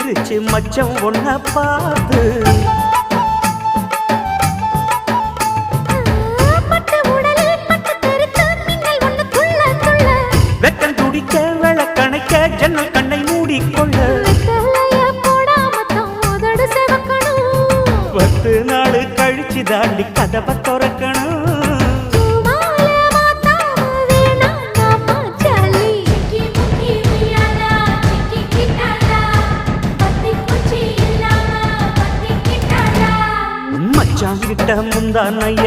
சிரிச்சு மச்சம் ஒன்ன பார்த்து வெக்கம் துடிக்க விளக்கணைக்க ஜன்னல் கண்ணை மூடிக்கொள்ள 10 நாள் கழிச்சு தாண்டி கதவை திறக்கணும் மச்சாங்கிட்ட முந்தானைய